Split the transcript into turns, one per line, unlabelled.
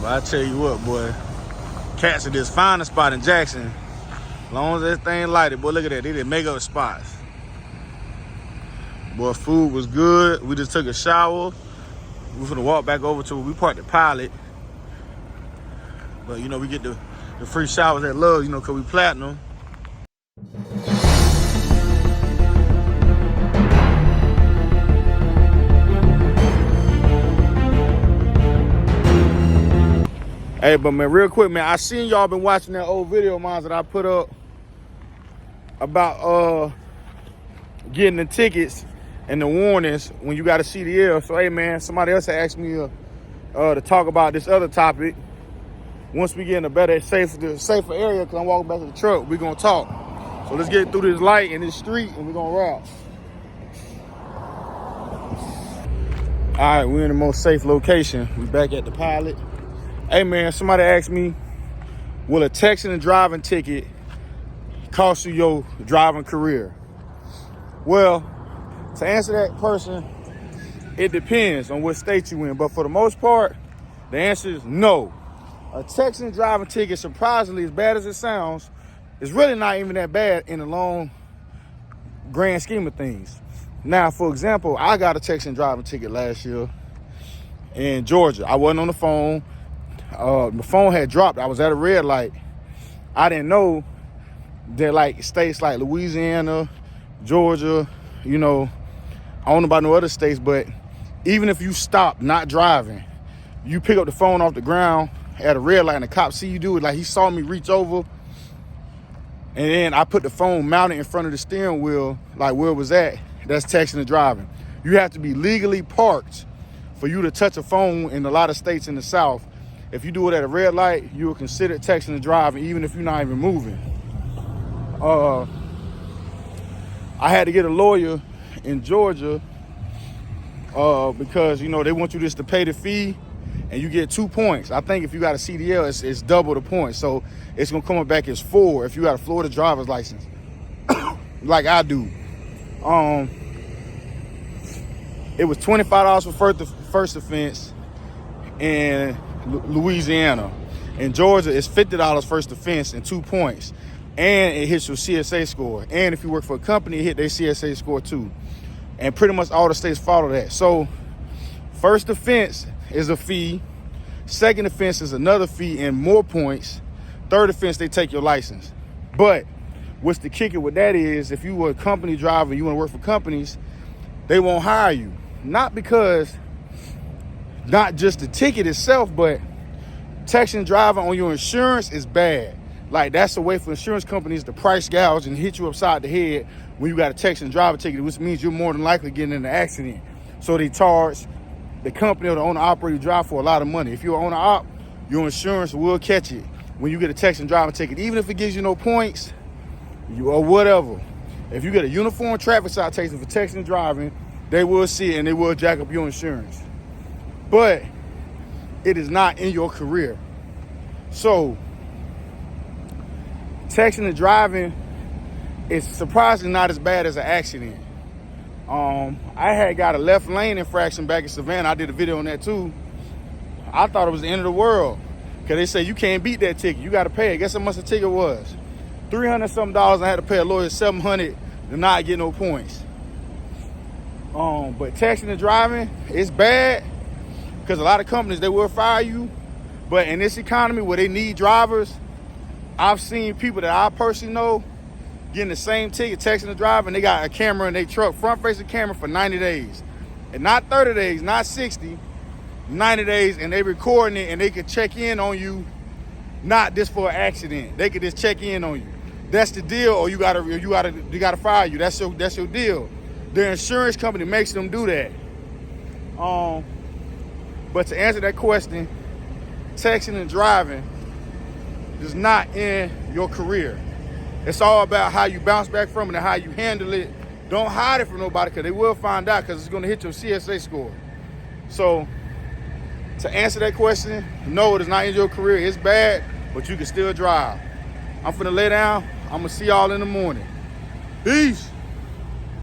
But I tell you what, boy, cats at this finest spot in Jackson. As long as that thing lighted, boy, look at that. They did make up spots. Boy, food was good. We just took a shower. We're gonna walk back over to where we parked the Pilot. But you know, we get the free showers at Love, you know, cause we platinum. Hey, but man, real quick, man, I seen y'all been watching that old video of mine that I put up about getting the tickets and the warnings when you got a CDL. So, hey, man, somebody else had asked me to talk about this other topic. Once we get in a better, safer area, because I'm walking back to the truck, we're going to talk. So let's get through this light in this street, and we're going to route. All right, we're in the most safe location. We back at the Pilot. Hey, man, somebody asked me, will a texting and driving ticket cost you your driving career? Well, to answer that person, it depends on what state you in. But for the most part, the answer is no. A texting and driving ticket, surprisingly, as bad as it sounds, is really not even that bad in the long grand scheme of things. Now, for example, I got a texting and driving ticket last year in Georgia. I wasn't on the phone. My phone had dropped. I was at a red light. I didn't know that like states like Louisiana, Georgia, you know, I don't know about no other states, but even if you stop not driving, you pick up the phone off the ground at a red light and the cop see you do it, like he saw me reach over, and then I put the phone mounted in front of the steering wheel, like where it was at, that's texting and driving. You have to be legally parked for you to touch a phone in a lot of states in the South. If you do it at a red light, you will consider texting and driving, even if you're not even moving. I had to get a lawyer in Georgia because, you know, they want you just to pay the fee and you get 2 points. I think if you got a CDL, it's double the points. So it's going to come back as 4 if you got a Florida driver's license, like I do. It was $25 for first offense in Louisiana. In Georgia, it's $50 first offense and 2 points. And it hits your CSA score. And if you work for a company, it hit their CSA score too. And pretty much all the states follow that. So first offense is a fee. Second offense is another fee and more points. Third offense, they take your license. But what's the kicker with that is, if you were a company driver, you want to work for companies, they won't hire you. Not because, not just the ticket itself, but texting and driving on your insurance is bad. Like, that's a way for insurance companies to price gouge and hit you upside the head when you got a text and driver ticket, which means you're more than likely getting in an accident. So they charge the company or the owner-operator you drive for a lot of money. If you're an owner-op, your insurance will catch it when you get a text and driver ticket. Even if it gives you no points or whatever. If you get a uniform traffic citation for texting and driving, they will see it and they will jack up your insurance. But it is not in your career. So texting and driving is surprisingly not as bad as an accident. I had got a left lane infraction back in Savannah. I did a video on that too. I thought it was the end of the world because they say you can't beat that ticket. You got to pay it. Guess how much the ticket was? $300 something. I had to pay a lawyer $700 to not get no points. But texting and driving, it's bad because a lot of companies, they will fire you. But in this economy where they need drivers, I've seen people that I personally know getting the same ticket, texting and driving. They got a camera in their truck, front-facing camera for 90 days. And not 30 days, not 60, 90 days, and they recording it and they can check in on you, not just for an accident. They could just check in on you. That's the deal, or you gotta fire you. That's your deal. Their insurance company makes them do that. But to answer that question, texting and driving is not in your career. It's all about how you bounce back from it and how you handle it. Don't hide it from nobody because they will find out because it's going to hit your CSA score. So to answer that question, no, it is not in your career. It's bad, but you can still drive. I'm finna lay down. I'm going to see y'all in the morning. Peace.